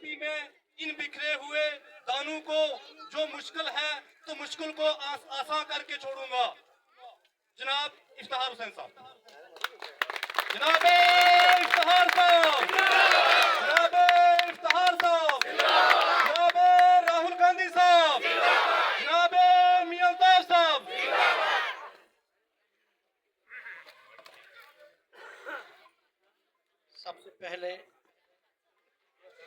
Party में इन बिखरे हुए दानों को जो मुश्किल है तो मुश्किल को आसान करके छोड़ूंगा। जनाब इफ्तिखार हुसैन साहब, जनाब इफ्तिखार साहब, जनाब इफ्तिखार साहब, जनाब राहुल गांधी साहब, जनाब मियां अल्ताफ साहब। सबसे पहले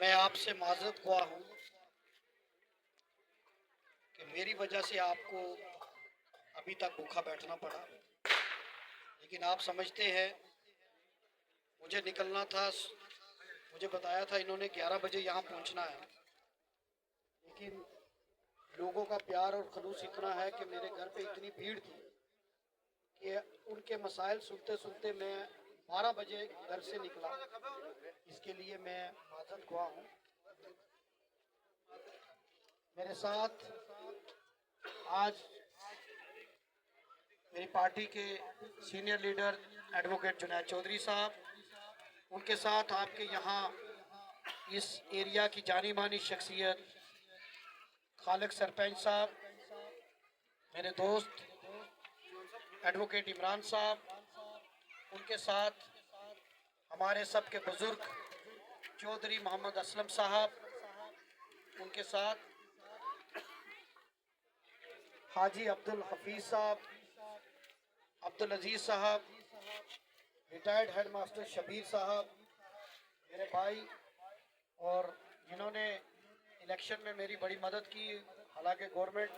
मैं आपसे माजरत ख्वाह हूँ कि मेरी वजह से आपको अभी तक भूखा बैठना पड़ा, लेकिन आप समझते हैं मुझे निकलना था। मुझे बताया था इन्होंने 11 बजे यहाँ पहुँचना है, लेकिन लोगों का प्यार और खलूस इतना है कि मेरे घर पे इतनी भीड़ थी कि उनके मसाइल सुनते सुनते मैं 12 बजे घर से निकला। इसके लिए मैं माजरत ख्वाह हूँ। मेरे साथ आज मेरी पार्टी के senior leader advocate Junaid Chaudhary sahab, उनके साथ आपके यहाँ इस एरिया की जानी मानी शख्सियत खालिक सरपंच साहब, मेरे दोस्त एडवोकेट इमरान साहब, उनके साथ हमारे सब के बुजुर्ग चौधरी मोहम्मद असलम साहब, उनके साथ हाजी अब्दुल हफीज साहब, अब्दुल अजीज साहब, रिटायर्ड हेड मास्टर शबीर साहब, मेरे भाई और जिन्होंने इलेक्शन में मेरी बड़ी मदद की, हालांकि गवर्नमेंट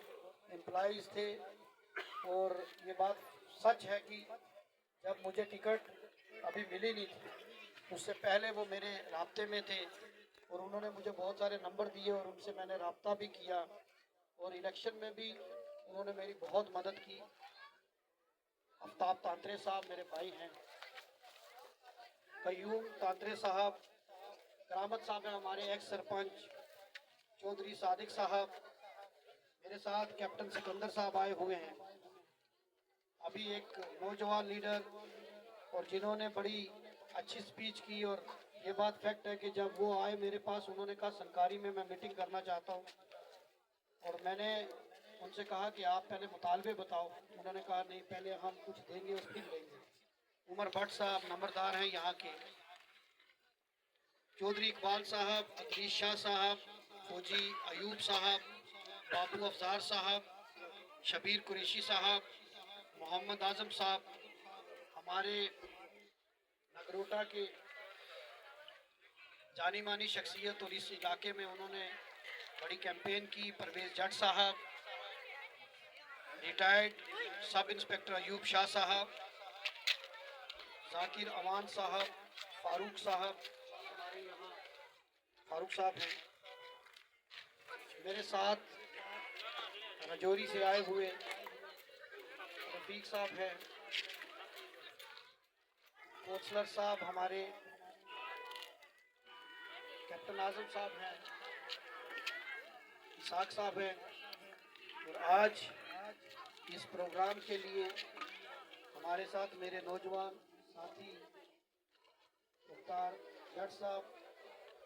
एम्प्लॉइज़ थे। और ये बात सच है कि जब मुझे टिकट अभी मिली नहीं थी, उससे पहले वो मेरे राब्ते में थे और उन्होंने मुझे बहुत सारे नंबर दिए और उनसे मैंने राब्ता भी किया और इलेक्शन में भी उन्होंने मेरी बहुत मदद की। आफ्ताब तांत्रे साहब मेरे भाई हैं, कयूम तांत्रे साहब, करामत साहब हैं हमारे एक्स सरपंच, चौधरी सादिक साहब, मेरे साथ कैप्टन सिकंदर साहब आए हुए हैं। अभी एक नौजवान लीडर और जिन्होंने बड़ी अच्छी स्पीच की, और ये बात फैक्ट है कि जब वो आए मेरे पास उन्होंने कहा सरकारी में मैं मीटिंग करना चाहता हूँ, और मैंने उनसे कहा कि आप पहले मुतालबे बताओ। उन्होंने कहा नहीं, पहले हम कुछ देंगे और फिर लेंगे। उमर भट्ट साहब नंबरदार हैं यहाँ के, चौधरी इकबाल साहब, अदरीस शाह साहब, फौजी अयूब साहब, बाबू अफजार साहब, शबीर कुरैशी साहब, मोहम्मद आजम साहब, हमारे नगरोटा के जानी मानी शख्सियत और इस इलाके में उन्होंने बड़ी कैंपेन की, परवेज जट साहब, retired sub inspector Ayub Shah साहब, जाकिर अवान साहब, फारूक साहब, हमारे यहाँ फारूक साहब हैं। मेरे साथ रजौरी से आए हुए रफीक साहब हैं, कोचलर साहब हमारे कैप्टन आजम साहब हैं, इसाक साहब हैं। और आज इस प्रोग्राम के लिए हमारे साथ मेरे नौजवान साथी मुख्तार जट साहब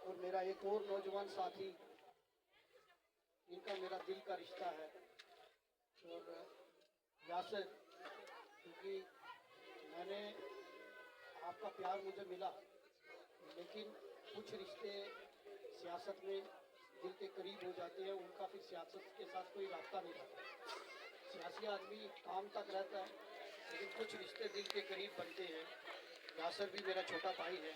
और मेरा एक और नौजवान साथी, इनका मेरा दिल का रिश्ता है, और यासर, क्योंकि मैंने आपका प्यार मुझे मिला, लेकिन कुछ रिश्ते सियासत में दिल के करीब हो जाते हैं, उनका फिर सियासत के साथ कोई रास्ता नहीं रहता। सियासी आदमी काम तक रहता है, लेकिन कुछ रिश्ते दिल के करीब बनते हैं। यासर भी मेरा छोटा भाई है,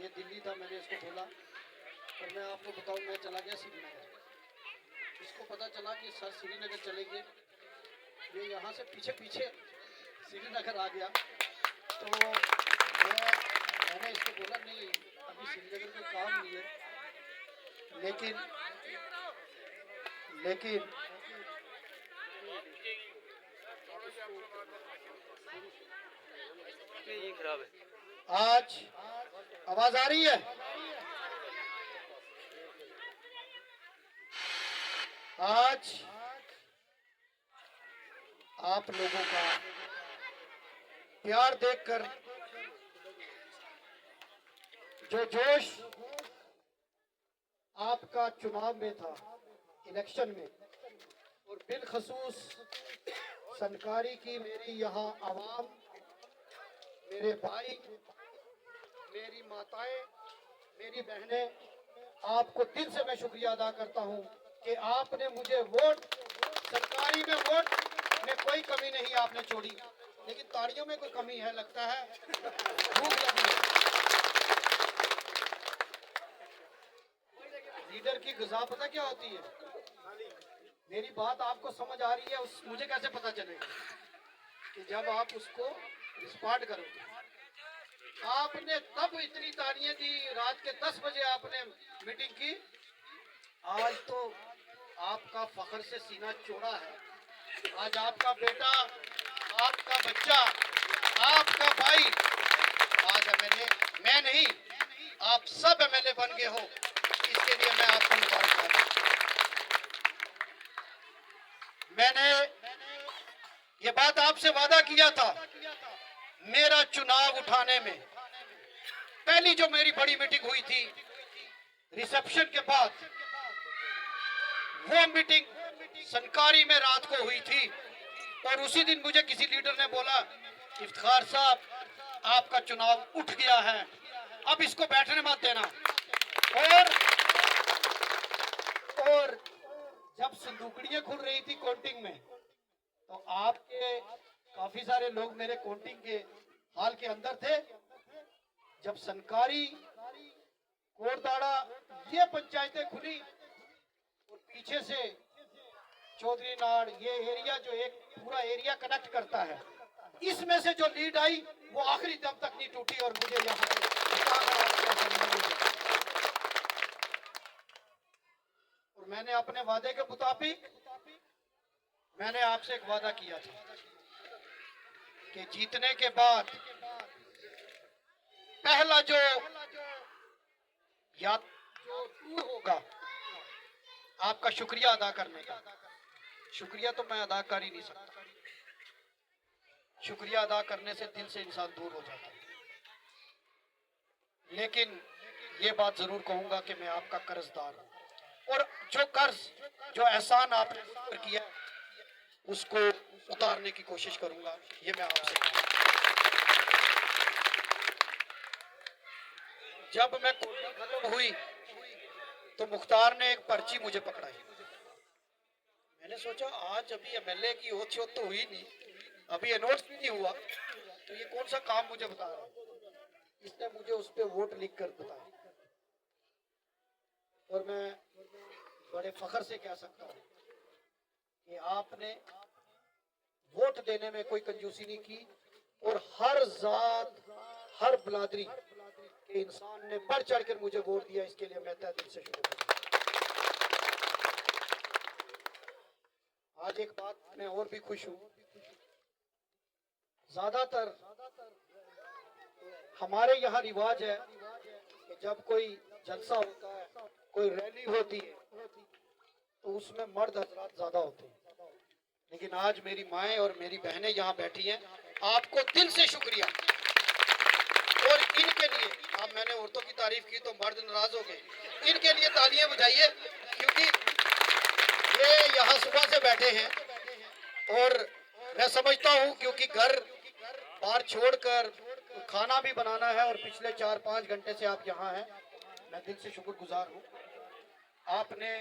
ये दिल्ली था, मैंने इसको बोला, और मैं आपको बताऊं, मैं चला गया श्रीनगर। इसको पता चला कि सर श्रीनगर चले गए, ये यहाँ से पीछे पीछे श्रीनगर आ गया। तो मैंने इसको बोला नहीं, अभी श्रीनगर में काम नहीं है, लेकिन ये खराब है। आज आवाज आ रही है? आज आप लोगों का प्यार देखकर जो जोश आपका चुनाव में था, इलेक्शन में, और बिलखसूस सनकारी की मेरी यहाँ आवाम, मेरे भाई, मेरी माताएं, मेरी बहनें, आपको दिल से मैं शुक्रिया अदा करता हूँ कि आपने मुझे वोट, सरकारी में वोट में कोई कमी नहीं आपने छोड़ी, लेकिन ताड़ियों में कोई कमी है लगता है, भूख लगी है। लीडर की ग़िज़ा पता क्या होती है? मेरी बात आपको समझ आ रही है, उस मुझे कैसे पता चलेगा कि जब आप उसको रिस्पॉन्ड करोगे। आपने तब इतनी तालियां दी, रात के 10 बजे आपने मीटिंग की। आज तो आपका फख्र से सीना चौड़ा है। आज आपका बेटा, आपका बच्चा, आपका भाई आज एमएलए, मैं नहीं, आप सब एमएलए बन गए हो। इसके लिए मैं आपको मुबारकबाद दूं। मैंने ये बात आपसे वादा किया था, मेरा चुनाव उठाने में पहली जो मेरी बड़ी मीटिंग हुई थी रिसेप्शन के बाद, वो मीटिंग सनकारी में रात को हुई थी। और उसी दिन मुझे किसी लीडर ने बोला, इफ्तिखार साहब आपका चुनाव उठ गया है, अब इसको बैठने मत देना। और जब संदूकड़ियां खुल रही थी काउंटिंग में, तो आपके काफी सारे लोग मेरे काउंटिंग के हाल के अंदर थे। जब सनकारी, कोटदाड़ा, ये पंचायतें खुली और पीछे से चौधरी नाड़, ये एरिया जो एक पूरा एरिया कनेक्ट करता है, इसमें से जो लीड आई वो आखिरी दम तक नहीं टूटी। और मुझे यहाँ और मैंने अपने वादे के मुताबिक, मैंने आपसे एक वादा किया था कि जीतने के बाद पहला जो टूर होगा आपका शुक्रिया अदा करने का। शुक्रिया तो मैं अदा कर ही नहीं सकता, शुक्रिया अदा करने से दिल से इंसान दूर हो जाता है, लेकिन ये बात जरूर कहूंगा कि मैं आपका कर्जदार हूं, और जो कर्ज, जो एहसान आपने मुझ पर किया उसको उतारने की कोशिश करूंगा। ये मैं आपसे, जब मैं कोर्ट खत्म हुई तो मुख्तार ने एक पर्ची मुझे पकड़ाई। मैंने सोचा आज अभी एमएलए की ओथ तो हुई नहीं, अभी अनाउंस भी नहीं हुआ, तो ये कौन सा काम मुझे बता रहा है। इसने मुझे उस पर वोट लिख कर बताया, और मैं बड़े फख्र से कह सकता हूँ कि आपने वोट देने में कोई कंजूसी नहीं की, और हर जात, हर बिरादरी के इंसान ने बढ़ चढ़ कर मुझे वोट दिया। इसके लिए मैं तहे दिल से शुक्रिया। आज एक बात मैं और भी खुश हूँ, ज्यादातर हमारे यहाँ रिवाज है कि जब कोई जलसा होता है, कोई रैली होती है, तो उसमें मर्द हजरात ज्यादा होते हैं, लेकिन आज मेरी माएँ और मेरी बहनें यहाँ बैठी हैं। आपको दिल से शुक्रिया। और इनके लिए, अब मैंने औरतों की तारीफ की तो मर्द नाराज हो गए, इनके लिए तालियां बजाइए, क्योंकि ये यहाँ सुबह से बैठे हैं। और मैं समझता हूँ क्योंकि घर बाहर छोड़कर खाना भी बनाना है, और पिछले 4-5 घंटे से आप यहाँ हैं, मैं दिल से शुक्रगुजार हूँ। आपने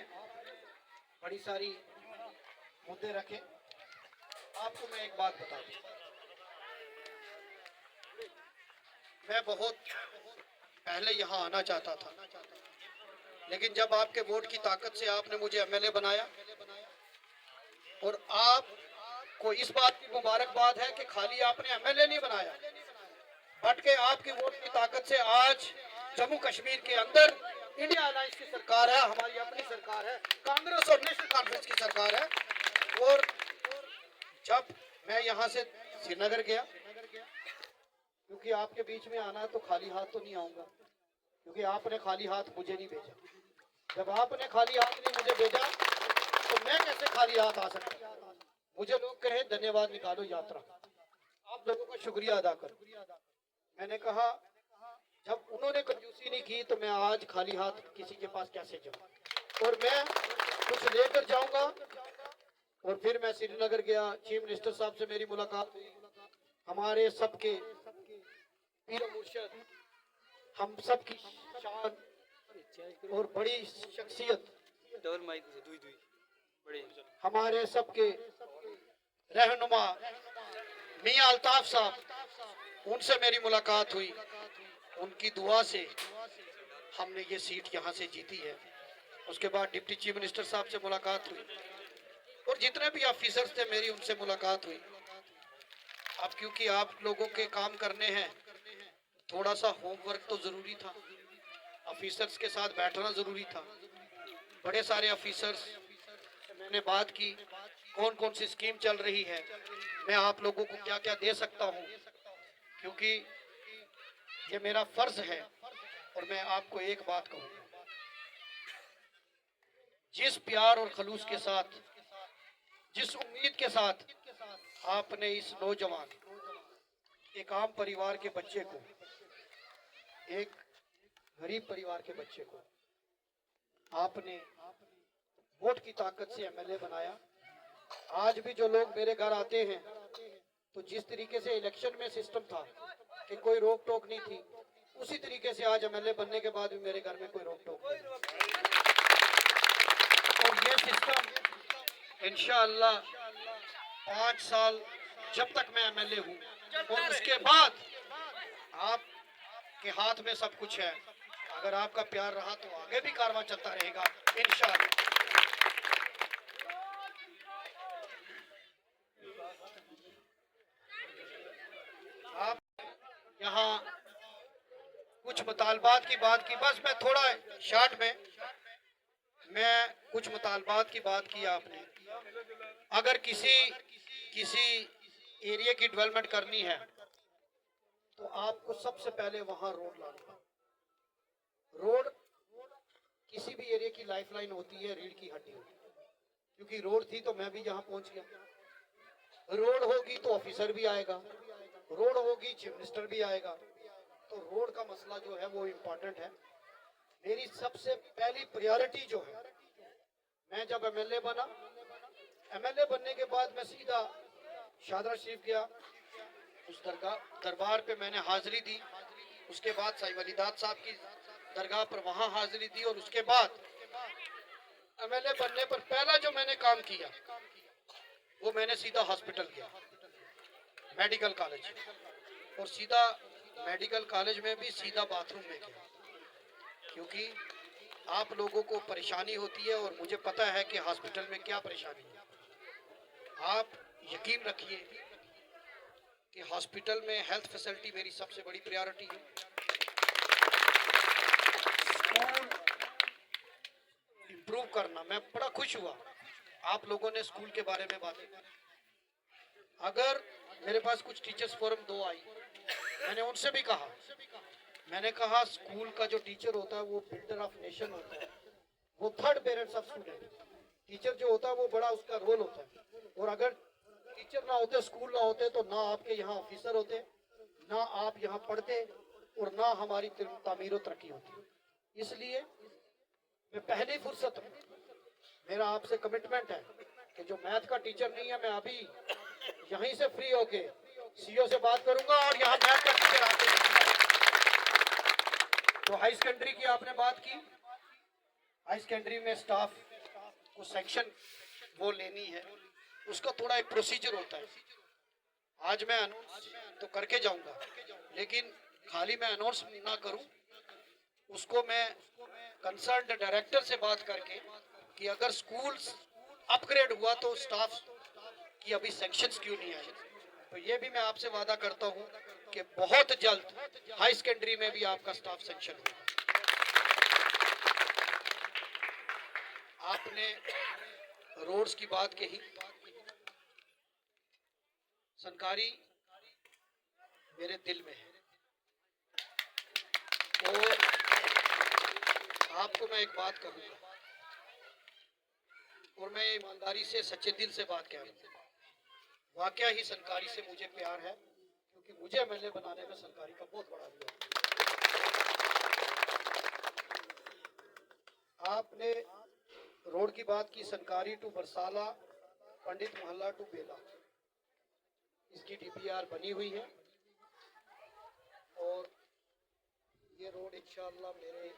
बड़ी सारी मुद्दे रखे। आपको मैं एक बात बता दूं, मैं बहुत पहले यहाँ आना चाहता था, लेकिन जब आपके वोट की ताकत से आपने मुझे एमएलए बनाया, और आपको इस बात की मुबारकबाद है कि खाली आपने एमएलए नहीं बनाया, बल्कि आपकी वोट की ताकत से आज जम्मू कश्मीर के अंदर इंडिया अलायंस की सरकार है, हमारी अपनी सरकार है, कांग्रेस और नेशनल कॉन्फ्रेंस की सरकार है। और जब मैं यहाँ से श्रीनगर गया, क्योंकि आपके बीच में आना है तो खाली हाथ तो नहीं आऊंगा, क्योंकि आपने खाली हाथ मुझे नहीं भेजा। जब आपने खाली हाथ नहीं मुझे भेजा तो मैं कैसे खाली हाथ आ सकता। मुझे लोग कहे धन्यवाद निकालो यात्रा, आप लोगों का शुक्रिया अदा करो। मैंने कहा जब उन्होंने कंजूसी नहीं की तो मैं आज खाली हाथ किसी के पास कैसे जाऊं। और मैं कुछ लेकर जाऊंगा। और फिर मैं श्रीनगर गया, चीफ मिनिस्टर साहब से मेरी मुलाकात हुई। हमारे सबके पीर मुर्शद, हम सबकी शान और बड़ी शख्सियत, हमारे सबके रहनुमा मियां अल्ताफ साहब, उनसे मेरी मुलाकात हुई। उनकी दुआ से हमने ये सीट यहाँ से जीती है। उसके बाद डिप्टी चीफ मिनिस्टर साहब से मुलाकात हुई और जितने भी ऑफिसर्स थे मेरी उनसे मुलाकात हुई। अब क्योंकि आप लोगों के काम करने हैं, थोड़ा सा होमवर्क तो जरूरी था, ऑफिसर्स के साथ बैठना जरूरी था। बड़े सारे ऑफिसर्स मैंने बात की, कौन कौन सी स्कीम चल रही है, मैं आप लोगों को क्या क्या दे सकता हूँ, क्योंकि ये मेरा फर्ज है। और मैं आपको एक बात कहूँगा, जिस प्यार और खलूस के साथ, जिस उम्मीद के साथ आपने इस नौजवान, एक आम परिवार के बच्चे को, एक गरीब परिवार के बच्चे को आपने वोट की ताकत से एमएलए बनाया। आज भी जो लोग मेरे घर आते हैं, तो जिस तरीके से इलेक्शन में सिस्टम था कि कोई रोक टोक नहीं थी, उसी तरीके से आज एमएलए बनने के बाद भी मेरे घर में कोई रोक टोक नहीं। और ये सिस्टम इंशाअल्लाह 5 साल जब तक मैं एमएलए हूँ, और उसके बाद आपके हाथ में सब कुछ है। अगर आपका प्यार रहा तो आगे भी कारवां चलता रहेगा इंशाअल्लाह। आप यहाँ कुछ मुतालबात की बात की, बस मैं थोड़ा शॉर्ट में, मैं कुछ मुतालबात की बात की आपने। अगर किसी एरिया की डेवलपमेंट करनी है तो आपको सबसे पहले वहां रोड लाना। रोड किसी भी एरिया की लाइफलाइन होती है, रीढ़ की हड्डी होती है। क्योंकि रोड थी तो मैं भी यहाँ पहुंच गया। रोड होगी तो ऑफिसर भी आएगा, रोड होगी चीफ मिनिस्टर भी आएगा। तो रोड का मसला जो है वो इम्पोर्टेंट है। मेरी सबसे पहली प्रायोरिटी जो है, मैं जब एमएलए बना, एमएलए बनने के बाद मैं सीधा शादरा शरीफ गया, उस दरबार पे मैंने हाजिरी दी। उसके बाद साईं वलीदाद साहब की दरगाह पर वहां हाजिरी दी। और उसके बाद एमएलए बनने पर पहला जो मैंने काम किया वो मैंने सीधा हॉस्पिटल गया, मेडिकल कॉलेज, और सीधा मेडिकल कॉलेज में भी सीधा बाथरूम में गया। क्योंकि आप लोगों को परेशानी होती है और मुझे पता है कि हॉस्पिटल में क्या परेशानी है। आप यकीन रखिए कि हॉस्पिटल में हेल्थ फैसिलिटी मेरी सबसे बड़ी प्रायोरिटी है। स्कूल इम्प्रूव करना, मैं बड़ा खुश हुआ आप लोगों ने स्कूल के बारे में बातें की। अगर मेरे पास कुछ टीचर्स फोरम 2 आई, मैंने उनसे भी कहा, मैंने कहा स्कूल का जो टीचर होता है वो बिल्डर ऑफ नेशन होता है, वो third parents of student. Teacher जो होता है वो बड़ा उसका रोल होता है। और अगर टीचर ना होते, स्कूल ना होते, तो ना आपके यहाँ ऑफिसर होते, ना आप यहाँ पढ़ते, और ना हमारी तामीर तरक्की होती। इसलिए मैं पहली फुर्सत में, मेरा आपसे कमिटमेंट है कि जो मैथ का टीचर नहीं है, मैं अभी यहीं से फ्री होके सीईओ से बात करूंगा और यहाँ मैथ का टीचर आते हैं। तो हाई सेकेंडरी की आपने बात की, हाई सेकेंडरी में स्टाफ को सेक्शन वो लेनी है, उसका थोड़ा एक प्रोसीजर होता है। आज मैं अनाउंस तो करके जाऊंगा, लेकिन खाली मैं अनाउंस ना करूं, उसको मैं कंसर्न्ड डायरेक्टर से बात करके कि अगर स्कूल अपग्रेड हुआ तो स्टाफ की अभी सेक्शंस क्यों नहीं आए। तो ये भी मैं आपसे वादा करता हूं कि बहुत जल्द हाई सेकेंडरी में भी आपका स्टाफ सेक्शन होगा। आपने रोड्स की बात कही, संकारी मेरे दिल में है। और आपको मैं एक बात कहूंगा, और मैं ईमानदारी से सच्चे दिल से बात कह रहा हूँ, वाकया ही संकारी से मुझे प्यार है, क्योंकि मुझे एमएलए बनाने में संकारी का बहुत बड़ा रोल है। आपने रोड की बात की, सनकारी टू बरसाला, पंडित मोहल्ला टू बेला, इसकी डीपीआर बनी हुई है। और ये रोड इंशाअल्लाह मेरे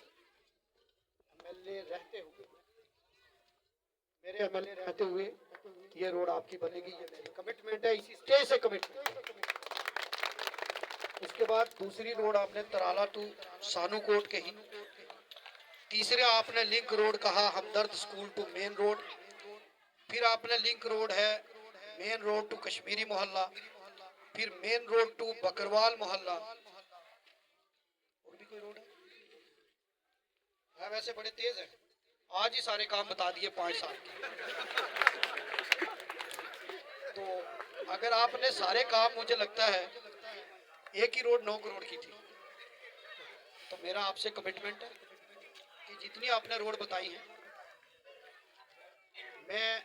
एमएलए रहते हुए ये रोड आपकी बनेगी, ये मेरी कमिटमेंट है, इसी स्टेज से कमिटमेंट। उसके बाद दूसरी रोड आपने तराला टू सानूकोट कही, तीसरे आपने लिंक रोड कहा हमदर्द स्कूल टू मेन रोड, फिर आपने लिंक रोड है मेन रोड टू कश्मीरी मोहल्ला, फिर मेन रोड टू बकरवाल मोहल्ला। और भी कोई रोड है वैसे बड़े तेज है, आज ही सारे काम बता दिए 5 साल के। तो अगर आपने सारे काम, मुझे लगता है एक ही रोड 9 करोड़ की थी, तो मेरा आपसे कमिटमेंट है कि जितनी आपने रोड बताई है, मैं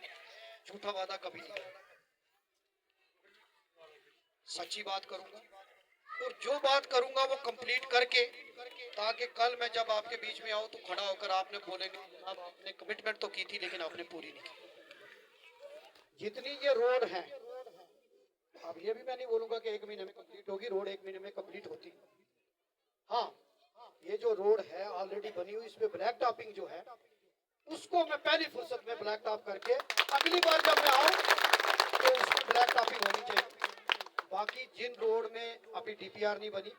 झूठा वादा कभी नहीं करूंगा, सच्ची बात करूंगा, और जो बात करूंगा वो कंप्लीट करके, ताकि कल मैं जब आपके बीच में आऊं तो खड़ा होकर आपने बोलेंगे जनाब आपने कमिटमेंट तो की थी लेकिन आपने पूरी नहीं की। जितनी ये रोड है, अब ये भी मैं नहीं बोलूंगा कि 1 महीने में कंप्लीट होगी, रोड 1 महीने में कंप्लीट होती है। हाँ, ये जो रोड है ऑलरेडी बनी हुई, इसमें ब्लैक टॉपिंग जो है उसको मैं पहली फुर्सत में ब्लैक टॉप करके अगली बार जब मैं आऊं तो उसमें ब्लैक टॉपिंग होनी चाहिए। बाकी जिन रोड में अभी डीपीआर नहीं बनी,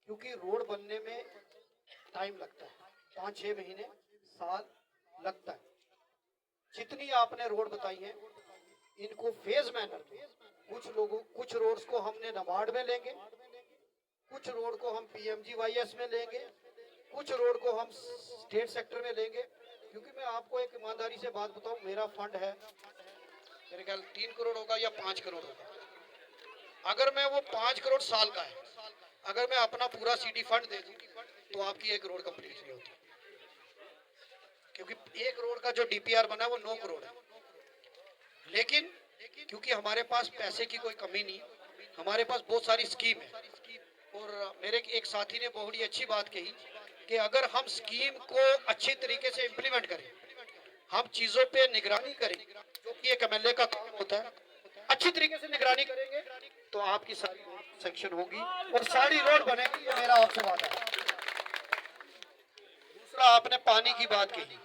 क्योंकि रोड बनने में टाइम लगता है, 5-6 महीने साल लगता है। जितनी आपने रोड बताई है इनको फेज मैनर में, कुछ रोड्स को हमने नबार्ड में लेंगे, कुछ रोड को हम पीएमजीवाईएस में लेंगे, कुछ रोड को हम स्टेट सेक्टर में लेंगे। क्योंकि मैं आपको एक ईमानदारी से बात बताऊं, मेरा फंड है मेरे ख्याल 3 करोड़ होगा या 5 करोड़ होगा। अगर मैं वो 5 करोड़ साल का है, अगर मैं अपना पूरा सीडी फंड दे दूं तो आपकी 1 करोड़ कंप्लीट नहीं होती, क्योंकि 1 करोड़ का जो डीपीआर बना है वो 9 करोड़ है। लेकिन क्योंकि हमारे पास पैसे की कोई कमी नहीं, हमारे पास बहुत सारी स्कीम है। और मेरे एक साथी ने बहुत ही अच्छी बात कही कि अगर हम स्कीम को अच्छी तरीके से इम्प्लीमेंट करें, हम चीजों पे निगरानी करें, जो कि एक एमएलए का काम होता है, अच्छी तरीके से निगरानी करेंगे तो आपकी सारी रोड सेक्शन होगी और सारी रोड बनेगी, ये मेरा आपसे वादा है। दूसरा, आपने पानी की बात कही,